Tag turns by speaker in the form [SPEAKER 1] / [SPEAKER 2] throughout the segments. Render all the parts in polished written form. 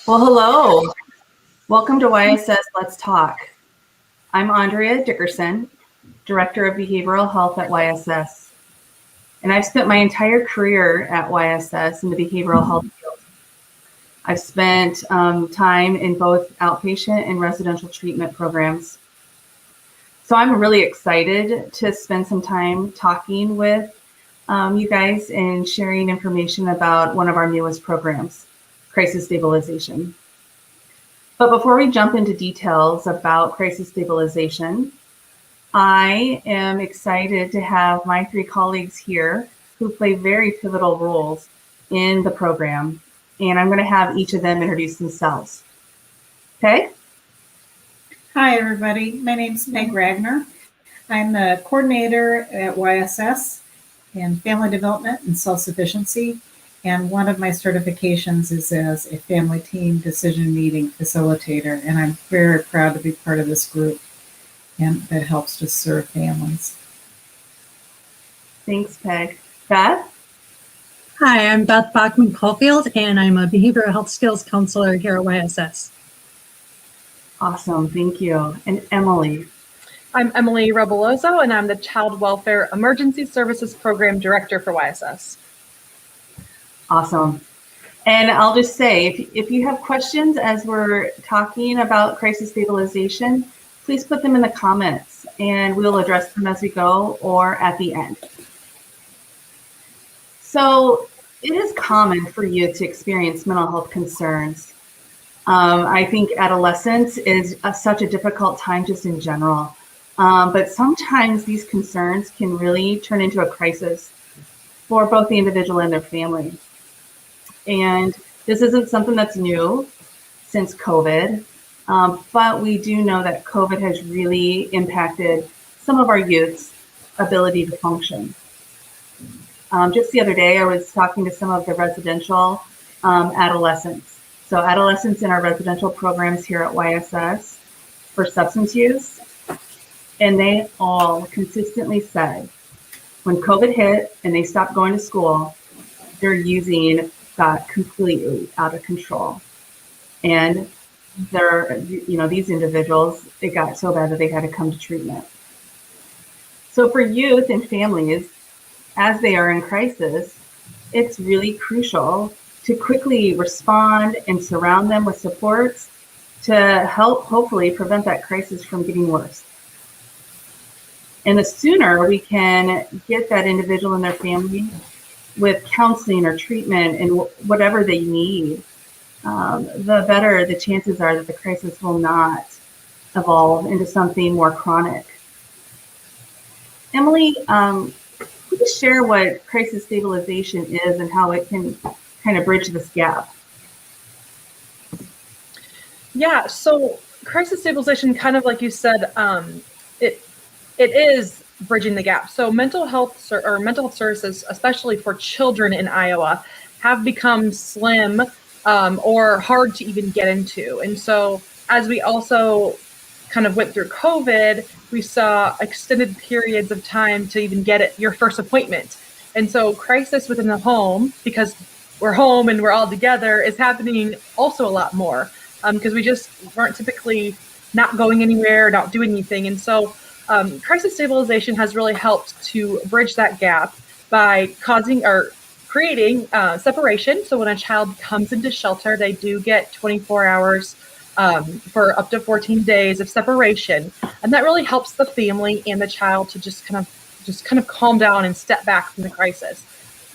[SPEAKER 1] Well, hello. Welcome to YSS Let's Talk. I'm Andrea Dickerson, Director of Behavioral Health at YSS. And I've spent my entire career at YSS in the behavioral health field. I've spent time in both outpatient and residential treatment programs. So I'm really excited to spend some time talking with you guys and sharing information about one of our newest programs, Crisis Stabilization. But before we jump into details about crisis stabilization, I am excited to have my three colleagues here who play very pivotal roles in the program. And I'm going to have each of them introduce themselves. Okay?
[SPEAKER 2] Hi, everybody. My name is Meg Ragner. I'm the coordinator at YSS in family development and self-sufficiency. And one of my certifications is as a family team decision meeting facilitator. And I'm very proud to be part of this group and that helps to serve families.
[SPEAKER 1] Thanks, Peg. Beth?
[SPEAKER 3] Hi, I'm Beth Bachman Caulfield, and I'm a behavioral health skills counselor here at YSS.
[SPEAKER 1] Awesome, thank you. And Emily?
[SPEAKER 4] I'm Emily Rebollozo, and I'm the Child Welfare Emergency Services Program Director for YSS.
[SPEAKER 1] Awesome. And I'll just say, if you have questions as we're talking about crisis stabilization, please put them in the comments and we'll address them as we go or at the end. So it is common for youth to experience mental health concerns. I think adolescence is such a difficult time just in general. But sometimes these concerns can really turn into a crisis for both the individual and their family. And this isn't something that's new since COVID, but we do know that COVID has really impacted some of our youth's ability to function. Just the other day, I was talking to some of the residential adolescents. So adolescents in our residential programs here at YSS for substance use, and they all consistently said, when COVID hit and they stopped going to school, their using got completely out of control. And these individuals, it got so bad that they had to come to treatment. So for youth and families, as they are in crisis, it's really crucial to quickly respond and surround them with supports to help hopefully prevent that crisis from getting worse. And the sooner we can get that individual and their family with counseling or treatment and whatever they need, the better the chances are that the crisis will not evolve into something more chronic. Emily, please share what crisis stabilization is and how it can kind of bridge this gap.
[SPEAKER 4] Yeah, so crisis stabilization, kind of like you said, it is bridging the gap. So mental health services, especially for children in Iowa, have become slim or hard to even get into. And so as we also kind of went through COVID, we saw extended periods of time to even get your first appointment. And so crisis within the home, because we're home and we're all together, is happening also a lot more because we just weren't typically not going anywhere, not doing anything. And so crisis stabilization has really helped to bridge that gap by creating separation. So when a child comes into shelter, they do get 24 hours for up to 14 days of separation. And that really helps the family and the child to just kind of calm down and step back from the crisis.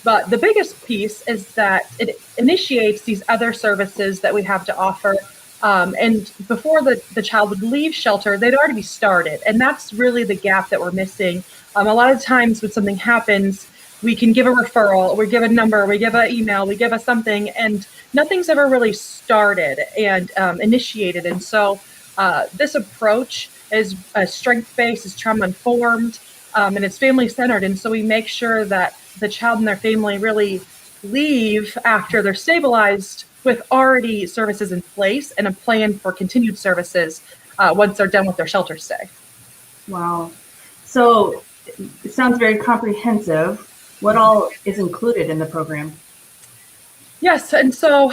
[SPEAKER 4] But the biggest piece is that it initiates these other services that we have to offer. And before the child would leave shelter, they'd already be started. And that's really the gap that we're missing. A lot of times when something happens, we can give a referral, we give a number, we give an email, we give a something, and nothing's ever really started and initiated. And so this approach is strength-based, is trauma-informed, and it's family-centered. And so we make sure that the child and their family really leave after they're stabilized with already services in place and a plan for continued services once they're done with their shelter stay.
[SPEAKER 1] Wow. So it sounds very comprehensive. What all is included in the program?
[SPEAKER 4] Yes, and so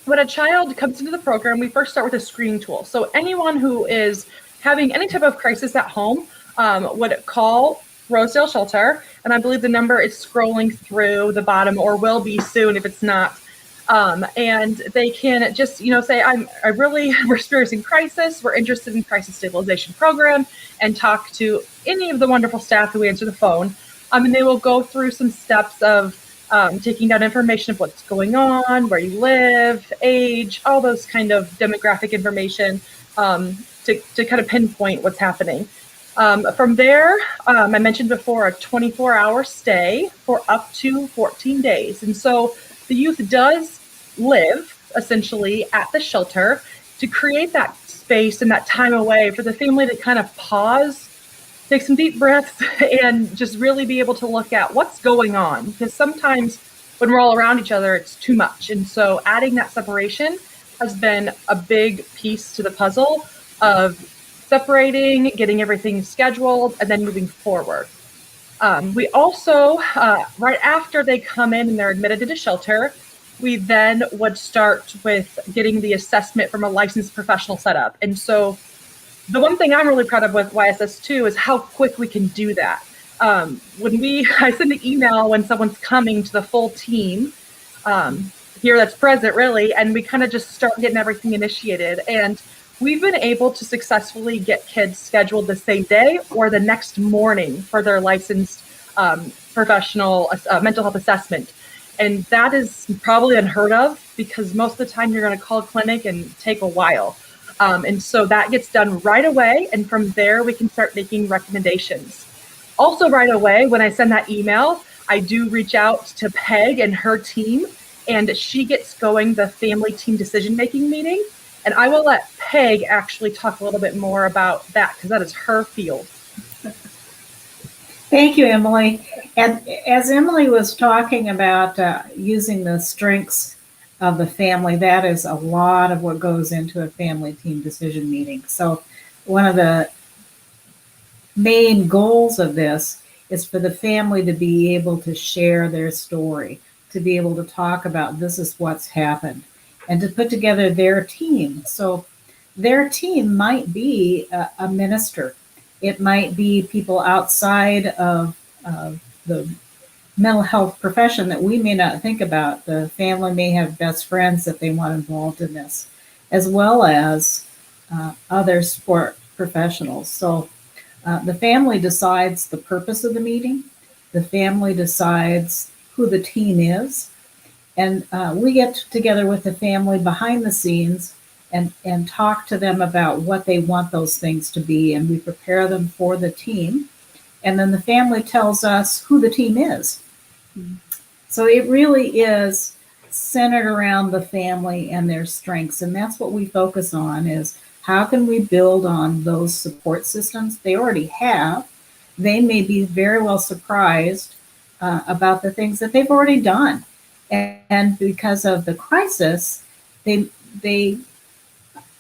[SPEAKER 4] when a child comes into the program, we first start with a screening tool. So anyone who is having any type of crisis at home would call Rosedale Shelter, and I believe the number is scrolling through the bottom, or will be soon if it's not. And they can just, say, we're experiencing crisis. We're interested in Crisis Stabilization Program, and talk to any of the wonderful staff who answer the phone. And they will go through some steps of taking down information of what's going on, where you live, age, all those kind of demographic information to kind of pinpoint what's happening. From there, I mentioned before, a 24-hour stay for up to 14 days. And so the youth does live essentially at the shelter to create that space and that time away for the family to kind of pause, take some deep breaths, and just really be able to look at what's going on. Because sometimes when we're all around each other, it's too much. And so adding that separation has been a big piece to the puzzle of separating, getting everything scheduled, and then moving forward. We also, right after they come in and they're admitted to the shelter, we then would start with getting the assessment from a licensed professional setup. And so the one thing I'm really proud of with YSS too is how quick we can do that. I send an email when someone's coming to the full team here that's present really, and we kind of just start getting everything initiated. And we've been able to successfully get kids scheduled the same day or the next morning for their licensed professional mental health assessment. And that is probably unheard of, because most of the time you're going to call a clinic and take a while. And so that gets done right away. And from there, we can start making recommendations. Also right away, when I send that email, I do reach out to Peg and her team, and she gets going the family team decision-making meeting. And I will let Peg actually talk a little bit more about that, because that is her field.
[SPEAKER 2] Thank you, Emily. And as Emily was talking about using the strengths of the family, that is a lot of what goes into a family team decision meeting. So one of the main goals of this is for the family to be able to share their story, to be able to talk about this is what's happened, and to put together their team. So their team might be a minister. It might be people outside of the mental health profession that we may not think about. The family may have best friends that they want involved in this, as well as other sport professionals. So the family decides the purpose of the meeting. The family decides who the team is. And we get together with the family behind the scenes and talk to them about what they want those things to be. And we prepare them for the team. And then the family tells us who the team is. Mm-hmm. So it really is centered around the family and their strengths. And that's what we focus on, is how can we build on those support systems they already have. They may be very well surprised about the things that they've already done. And because of the crisis, they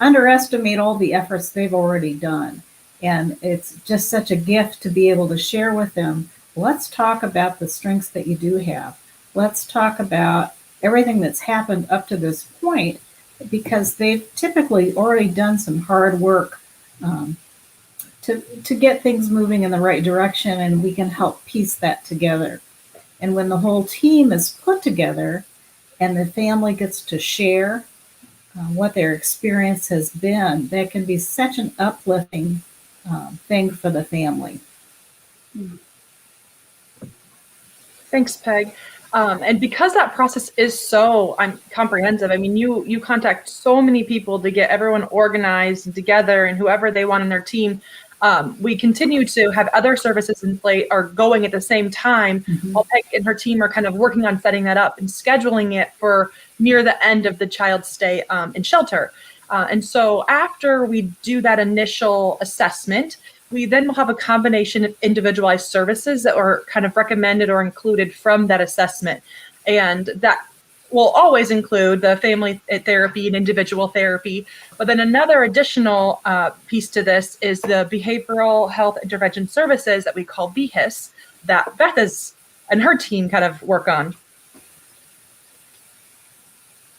[SPEAKER 2] underestimate all the efforts they've already done. And it's just such a gift to be able to share with them, let's talk about the strengths that you do have. Let's talk about everything that's happened up to this point, because they've typically already done some hard work to get things moving in the right direction, and we can help piece that together. And when the whole team is put together and the family gets to share what their experience has been, that can be such an uplifting thing for the family.
[SPEAKER 4] Thanks, Peg. And because that process is so comprehensive, I mean, you contact so many people to get everyone organized and together and whoever they want in their team. We continue to have other services in play or going at the same time, while Peg and her team are kind of working on setting that up and scheduling it for near the end of the child's stay in shelter. And so after we do that initial assessment, we then will have a combination of individualized services that are kind of recommended or included from that assessment. And that will always include the family therapy and individual therapy. But then another additional piece to this is the behavioral health intervention services that we call BHIS, that Beth and her team kind of work on.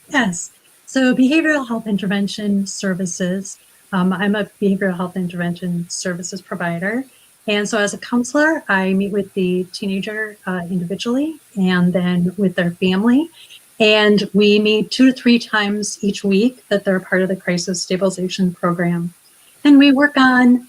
[SPEAKER 3] Yes. So behavioral health intervention services, I'm a behavioral health intervention services provider. And so as a counselor, I meet with the teenager individually and then with their family. And we meet 2 to 3 times each week that they're part of the Crisis Stabilization Program. And we work on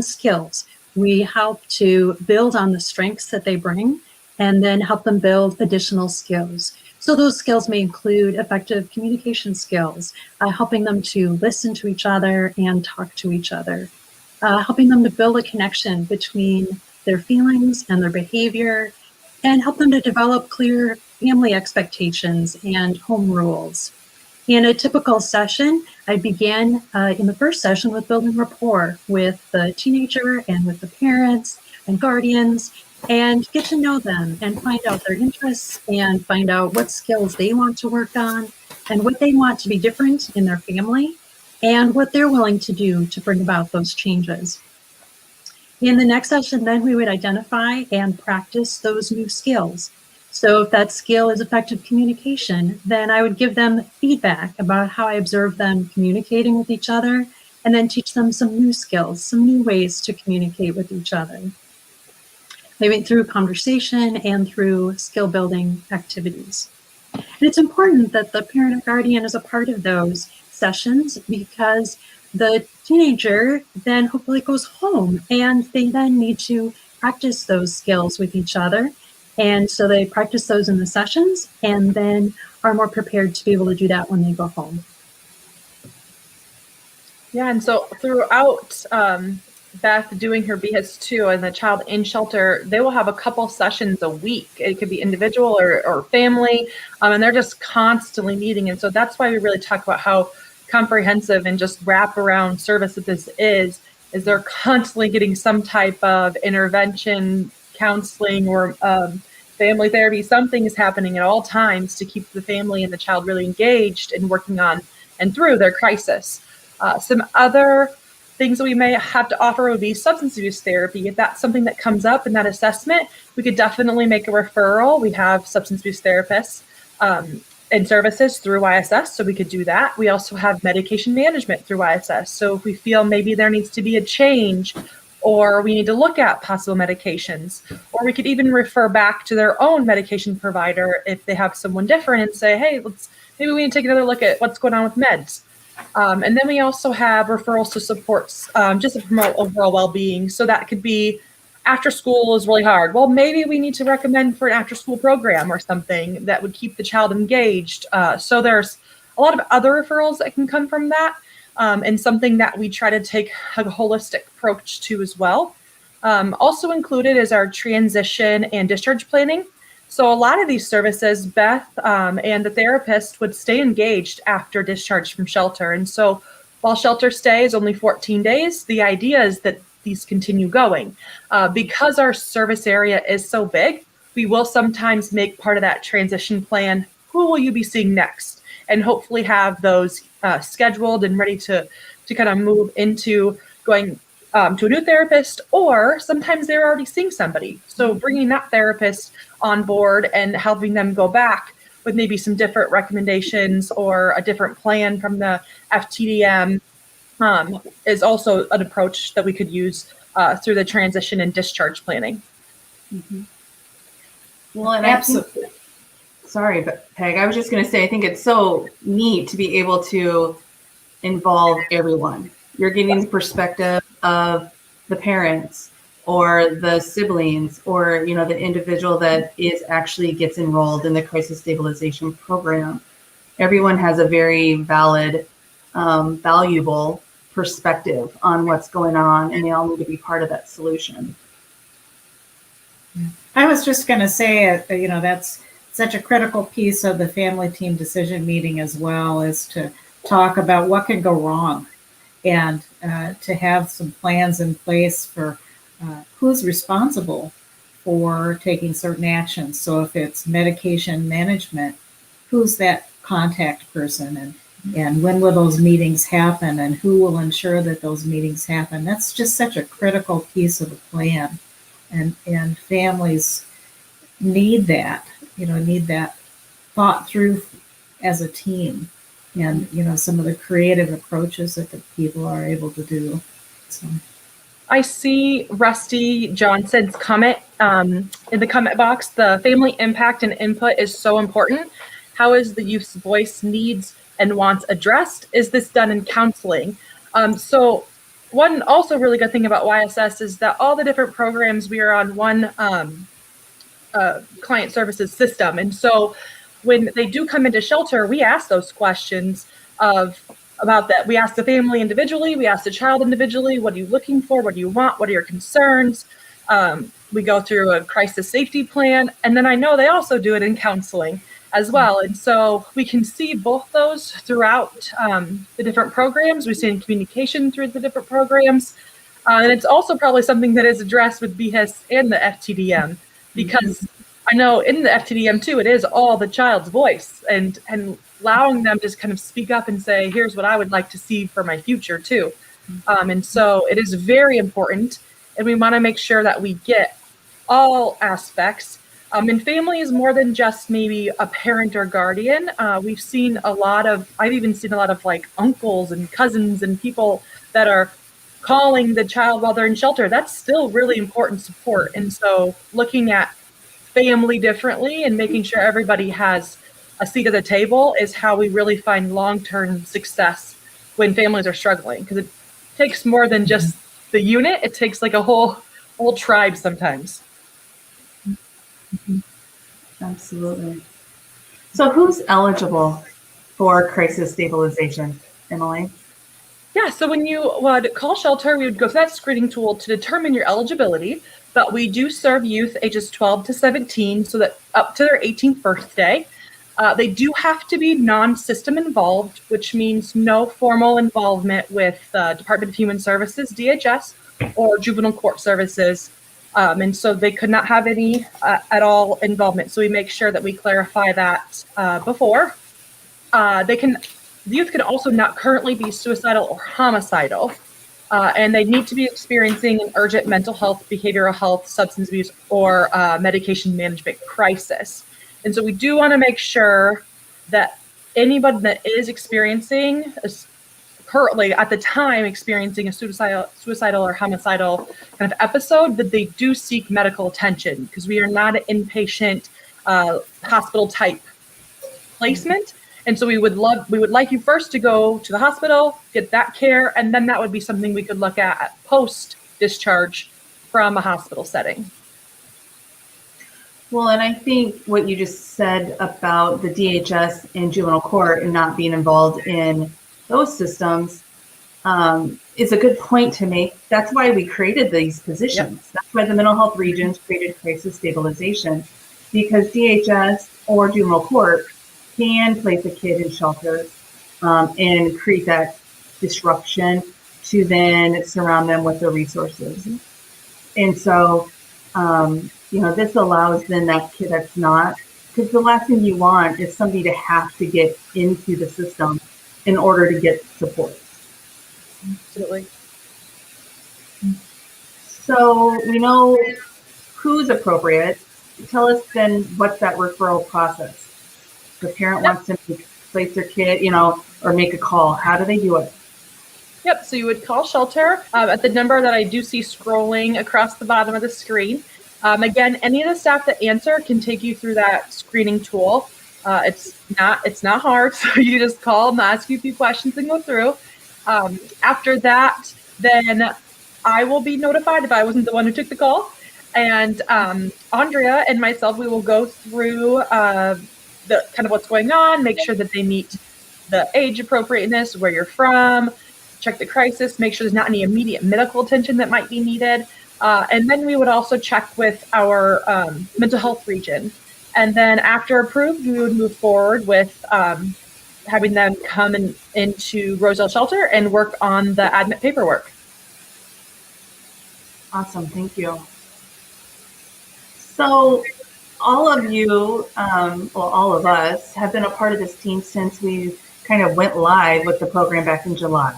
[SPEAKER 3] skills. We help to build on the strengths that they bring and then help them build additional skills. So those skills may include effective communication skills, helping them to listen to each other and talk to each other, helping them to build a connection between their feelings and their behavior, and help them to develop clear family expectations and home rules. In a typical session, I began in the first session with building rapport with the teenager and with the parents and guardians, and get to know them and find out their interests and find out what skills they want to work on and what they want to be different in their family and what they're willing to do to bring about those changes. In the next session, then we would identify and practice those new skills. So if that skill is effective communication, then I would give them feedback about how I observe them communicating with each other, and then teach them some new skills, some new ways to communicate with each other. Maybe through conversation and through skill building activities. And it's important that the parent or guardian is a part of those sessions because the teenager then hopefully goes home and they then need to practice those skills with each other. And so they practice those in the sessions and then are more prepared to be able to do that when they go home.
[SPEAKER 4] Yeah, and so throughout Beth doing her BHIS 2 and the child in shelter, they will have a couple sessions a week. It could be individual or family, and they're just constantly meeting. And so that's why we really talk about how comprehensive and just wraparound service that this is they're constantly getting some type of intervention, counseling, or family therapy. Something is happening at all times to keep the family and the child really engaged and working on and through their crisis. Some other things that we may have to offer would be substance abuse therapy. If that's something that comes up in that assessment, we could definitely make a referral. We have substance abuse therapists and services through YSS, so we could do that. We also have medication management through YSS. So if we feel maybe there needs to be a change or we need to look at possible medications, or we could even refer back to their own medication provider if they have someone different and say, hey, maybe we need to take another look at what's going on with meds. And then we also have referrals to supports just to promote overall well-being. So that could be after school is really hard. Well, maybe we need to recommend for an after-school program or something that would keep the child engaged. So there's a lot of other referrals that can come from that, and something that we try to take a holistic approach to as well. Also included is our transition and discharge planning. So a lot of these services, Beth and the therapist would stay engaged after discharge from shelter. And so while shelter stay is only 14 days, the idea is that these continue going. Because our service area is so big, we will sometimes make part of that transition plan, who will you be seeing next? And hopefully have those scheduled and ready to kind of move into going to a new therapist, or sometimes they're already seeing somebody. So bringing that therapist on board and helping them go back with maybe some different recommendations or a different plan from the FTDM is also an approach that we could use through the transition and discharge planning.
[SPEAKER 1] Mm-hmm. Well, and absolutely. Sorry, but Peg, I was just going to say, I think it's so neat to be able to involve everyone. You're getting the perspective of the parents or the siblings or, you know, the individual that actually gets enrolled in the Crisis Stabilization Program. Everyone has a very valid, valuable perspective on what's going on, and they all need to be part of that solution.
[SPEAKER 2] I was just going to say, you know, that's such a critical piece of the family team decision meeting as well, is to talk about what can go wrong and to have some plans in place for who's responsible for taking certain actions. So if it's medication management, who's that contact person, and when will those meetings happen, and who will ensure that those meetings happen? That's just such a critical piece of the plan. And families need that, you know, need that thought through as a team. and, some of the creative approaches that the people are able to do. So.
[SPEAKER 4] I see Rusty Johnson's comment in the comment box. The family impact and input is so important. How is the youth's voice, needs, and wants addressed? Is this done in counseling? So one also really good thing about YSS is that all the different programs, we are on one client services system. And so when they do come into shelter, we ask those questions about that. We ask the family individually, we ask the child individually, what are you looking for? What do you want? What are your concerns? We go through a crisis safety plan. And then I know they also do it in counseling as well. And so we can see both those throughout the different programs. We see in communication through the different programs. And it's also probably something that is addressed with BHIS and the FTDM, because I know in the FTDM too, it is all the child's voice and allowing them to just kind of speak up and say, here's what I would like to see for my future too. And so it is very important, and we want to make sure that we get all aspects. And family is more than just maybe a parent or guardian. I've even seen a lot of like uncles and cousins and people that are calling the child while they're in shelter. That's still really important support. And so looking at family differently and making sure everybody has a seat at the table is how we really find long-term success when families are struggling, because it takes more than just the unit. It takes like a whole tribe sometimes.
[SPEAKER 1] Absolutely. So who's eligible for crisis stabilization, Emily?
[SPEAKER 4] Yeah, so when you would call shelter, we would go through that screening tool to determine your eligibility, but we do serve youth ages 12 to 17, so that up to their 18th birthday. They do have to be non-system involved, which means no formal involvement with Department of Human Services, DHS, or Juvenile Court Services. And so they could not have any at all involvement. So we make sure that we clarify that before. The youth can also not currently be suicidal or homicidal, and they need to be experiencing an urgent mental health, behavioral health, substance abuse, or medication management crisis. And so we do want to make sure that anybody that is experiencing, currently at the time experiencing a suicidal or homicidal kind of episode, that they do seek medical attention, because we are not an inpatient hospital type placement. And so we would like you first to go to the hospital, get that care, and then that would be something we could look at post discharge from a hospital setting.
[SPEAKER 1] Well, and I think what you just said about the DHS and juvenile court and not being involved in those systems is a good point to make. That's why we created these positions. Yep. That's why the mental health regions created crisis stabilization, because DHS or juvenile court can place a kid in shelters and create that disruption to then surround them with the resources. And so, this allows then that kid that's not, because the last thing you want is somebody to have to get into the system in order to get support.
[SPEAKER 4] Absolutely.
[SPEAKER 1] So we know who's appropriate. Tell us then, what's that referral process? The parent wants to place their kid, or make a call. How do they do it?
[SPEAKER 4] Yep. So you would call shelter at the number that I do see scrolling across the bottom of the screen. Again, any of the staff that answer can take you through that screening tool. It's not hard. So you just call them, ask you a few questions, and go through. After that, then I will be notified if I wasn't the one who took the call. And Andrea and myself, we will go through the kind of what's going on, make sure that they meet the age appropriateness, where you're from, check the crisis, make sure there's not any immediate medical attention that might be needed. And then we would also check with our mental health region. And then after approved, we would move forward with having them come into Roselle Shelter and work on the admit paperwork.
[SPEAKER 1] Awesome, thank you. So all of you, all of us, have been a part of this team since we kind of went live with the program back in July.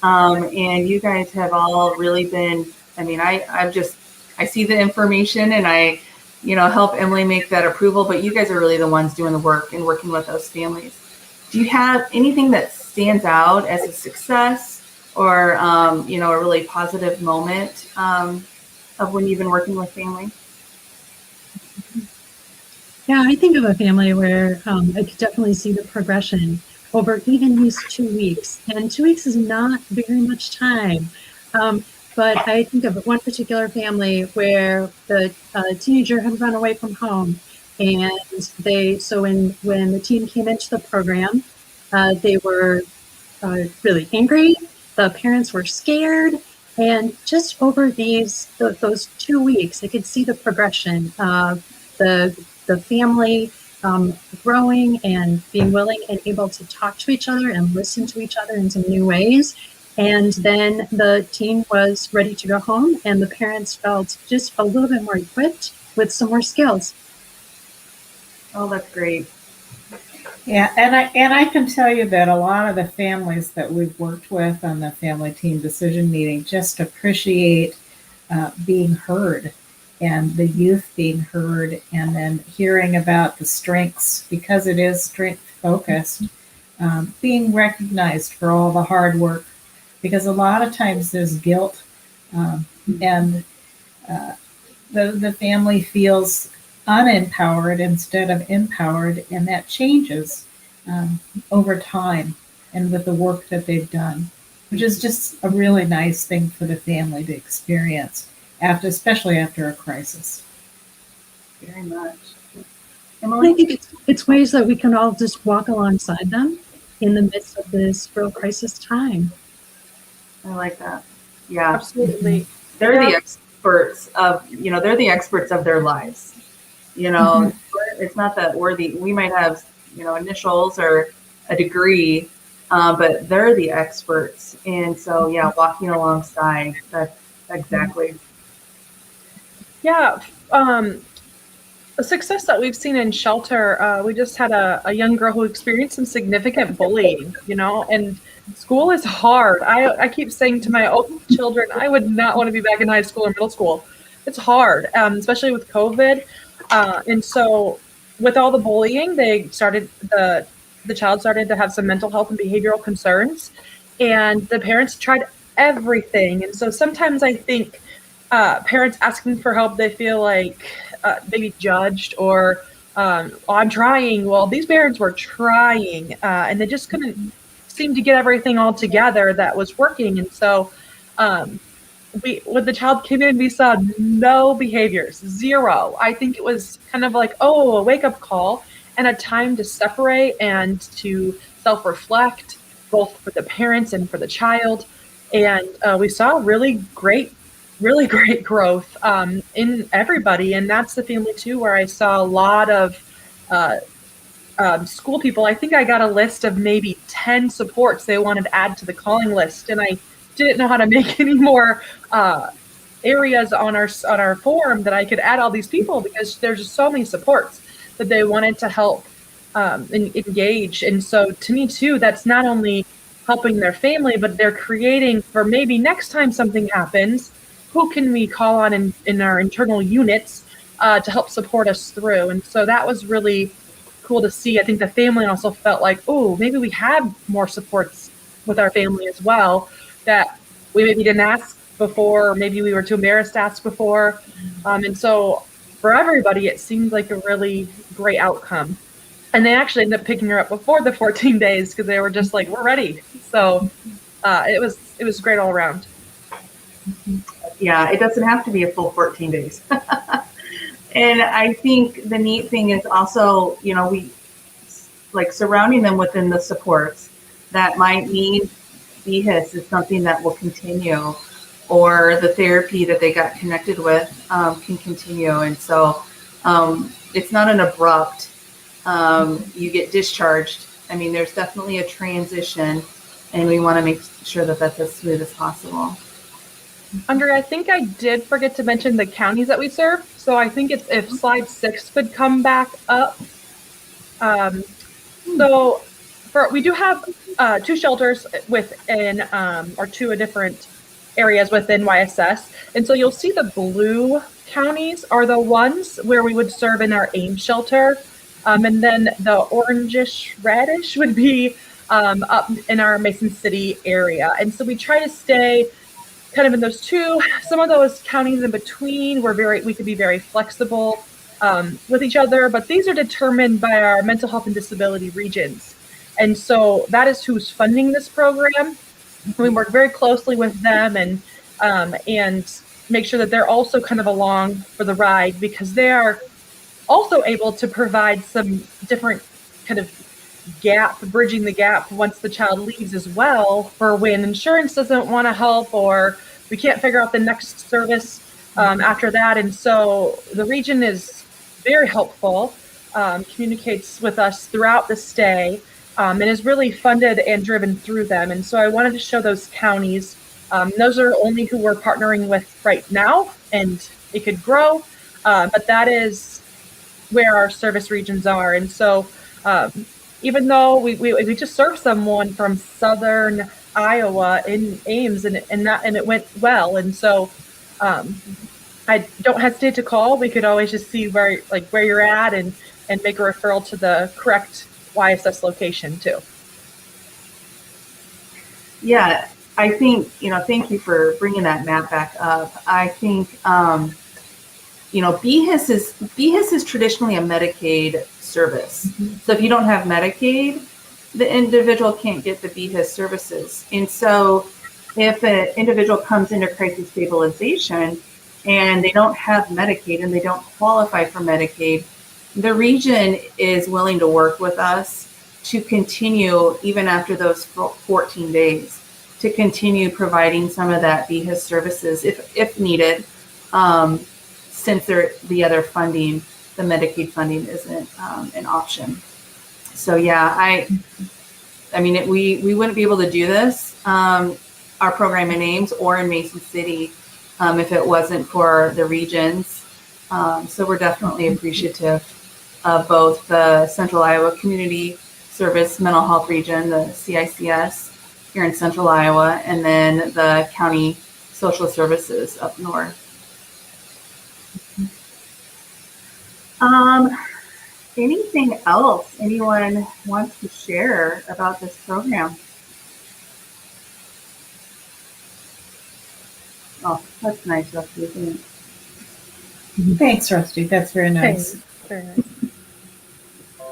[SPEAKER 1] And you guys have all really been, I see the information and I, help Emily make that approval, but you guys are really the ones doing the work and working with those families. Do you have anything that stands out as a success or, you know, a really positive moment of when you've been working with family?
[SPEAKER 3] Yeah, I think of a family where I could definitely see the progression over even these 2 weeks. And 2 weeks is not very much time. But I think of one particular family where the teenager had run away from home. And so when the teen came into the program, they were really angry. The parents were scared. And just over those 2 weeks, I could see the progression of the family growing and being willing and able to talk to each other and listen to each other in some new ways. And then the teen was ready to go home, and the parents felt just a little bit more equipped with some more skills.
[SPEAKER 1] Oh, that's great.
[SPEAKER 2] Yeah, and I can tell you that a lot of the families that we've worked with on the family team decision meeting just appreciate being heard, and the youth being heard, and then hearing about the strengths, because it is strength focused, being recognized for all the hard work, because a lot of times there's guilt, and the family feels unempowered instead of empowered, and that changes over time and with the work that they've done, which is just a really nice thing for the family to experience, especially after a crisis.
[SPEAKER 1] Very much.
[SPEAKER 3] I think it's ways that we can all just walk alongside them in the midst of this real crisis time.
[SPEAKER 1] I like that. Yeah,
[SPEAKER 4] Absolutely.
[SPEAKER 1] they're the experts of, you know, they're the experts of their lives. You know, it's not that we might have, you know, initials or a degree, but they're the experts. And so, yeah, walking alongside, that's exactly.
[SPEAKER 4] Yeah. A success that we've seen in shelter, we just had a young girl who experienced some significant bullying, you know, and school is hard. I keep saying to my own children, I would not want to be back in high school or middle school. It's hard, especially with COVID. And so with all the bullying, the child started to have some mental health and behavioral concerns, and the parents tried everything. And so sometimes I think parents asking for help, they feel like maybe judged or oh, I'm trying. Well, these parents were trying, and they just couldn't seem to get everything all together that was working. And so when the child came in, we saw no behaviors, zero. I think it was kind of like, oh, a wake-up call and a time to separate and to self-reflect, both for the parents and for the child. And we saw really great growth in everybody. And that's the family too, where I saw a lot of school people. I think I got a list of maybe 10 supports they wanted to add to the calling list. And I didn't know how to make any more areas on our form that I could add all these people, because there's just so many supports that they wanted to help engage. And so to me too, that's not only helping their family, but they're creating for maybe next time something happens, who can we call on in our internal units to help support us through. And so that was really cool to see. I think the family also felt like, oh, maybe we had more supports with our family as well, that we maybe didn't ask before, or maybe we were too embarrassed to ask before. And so for everybody, it seemed like a really great outcome. And they actually ended up picking her up before the 14 days because they were just like, we're ready. So it was great all around.
[SPEAKER 1] Yeah, it doesn't have to be a full 14 days. And I think the neat thing is also, you know, we like surrounding them within the supports that might need BHIS is something that will continue, or the therapy that they got connected with can continue. And so it's not an abrupt, you get discharged. I mean, there's definitely a transition, and we want to make sure that that's as smooth as possible.
[SPEAKER 4] Andrea, I think I did forget to mention the counties that we serve. So I think if slide 6 could come back up. We do have 2 shelters within, or 2 different areas within YSS. And so you'll see the blue counties are the ones where we would serve in our Ames shelter. And then the orangish reddish would be up in our Mason City area. And so we try to stay kind of in those two. Some of those counties in between, we could be very flexible with each other, but these are determined by our mental health and disability regions. And so that is who's funding this program. We work very closely with them and make sure that they're also kind of along for the ride, because they are also able to provide some different kind of bridging the gap once the child leaves as well, for when insurance doesn't want to help or we can't figure out the next service after that. And so the region is very helpful, communicates with us throughout the stay, and is really funded and driven through them. And so I wanted to show those counties. Those are only who we're partnering with right now, and it could grow, but that is where our service regions are. And so even though we just served someone from southern Iowa in Ames, and it went well. And so I don't hesitate to call. We could always just see where you're at and make a referral to the correct YSS location too.
[SPEAKER 1] Yeah, I think, thank you for bringing that map back up. I think, BHIS is traditionally a Medicaid service. Mm-hmm. So if you don't have Medicaid, the individual can't get the BHIS services. And so if an individual comes into crisis stabilization and they don't have Medicaid and they don't qualify for Medicaid, the region is willing to work with us to continue, even after those 14 days, to continue providing some of that BHIS services if needed, since the other funding, the Medicaid funding, isn't an option. So yeah, I mean, we wouldn't be able to do this, our program in Ames or in Mason City, if it wasn't for the regions. So we're definitely appreciative of both the Central Iowa Community Service Mental Health Region, the CICS, here in Central Iowa, and then the County Social Services up north. Anything else anyone wants to share about this program? Oh, that's nice, Rusty, isn't it?
[SPEAKER 2] Thanks, Rusty. That's very nice.
[SPEAKER 4] Thanks. Very nice.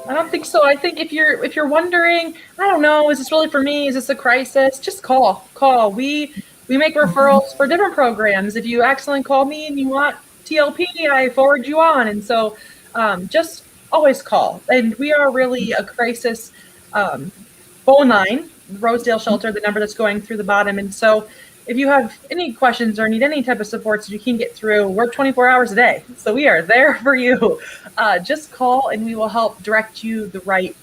[SPEAKER 4] I don't think so. I think if you're wondering, I don't know, is this really for me? Is this a crisis? Just call. We make referrals for different programs. If you accidentally call me and you want TLP, I forward you on. And so just always call. And we are really a crisis phone line, Rosedale Shelter, the number that's going through the bottom. And so if you have any questions or need any type of support so you can get through, we're 24 hours a day. So we are there for you. Just call and we will help direct you the right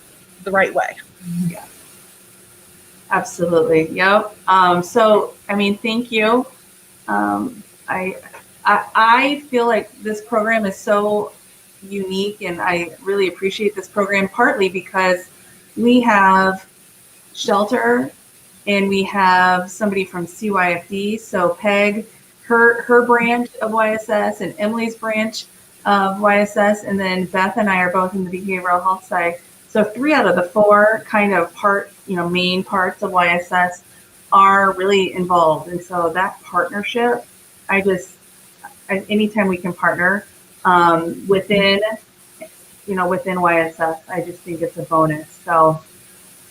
[SPEAKER 4] way.
[SPEAKER 1] Yeah. Absolutely. Yep. So, I mean, thank you. I feel like this program is so unique, and I really appreciate this program, partly because we have shelter and we have somebody from CYFD. So Peg, her branch of YSS, and Emily's branch of YSS, and then Beth and I are both in the behavioral health side. So 3 out of the 4 kind of main parts of YSS are really involved. And so that partnership, anytime we can partner within YSS, I just think it's a bonus. So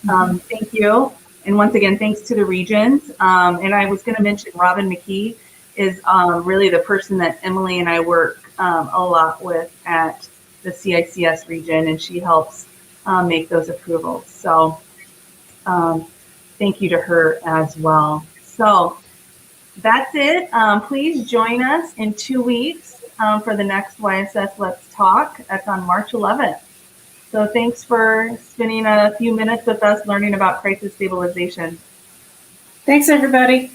[SPEAKER 1] thank you. And once again, thanks to the regions. And I was going to mention Robin McKee is really the person that Emily and I work a lot with at the CICS region, and she helps make those approvals. So thank you to her as well. So that's it. Please join us in 2 weeks for the next YSS Let's Talk. That's on March 11th. So thanks for spending a few minutes with us learning about crisis stabilization.
[SPEAKER 2] Thanks, everybody.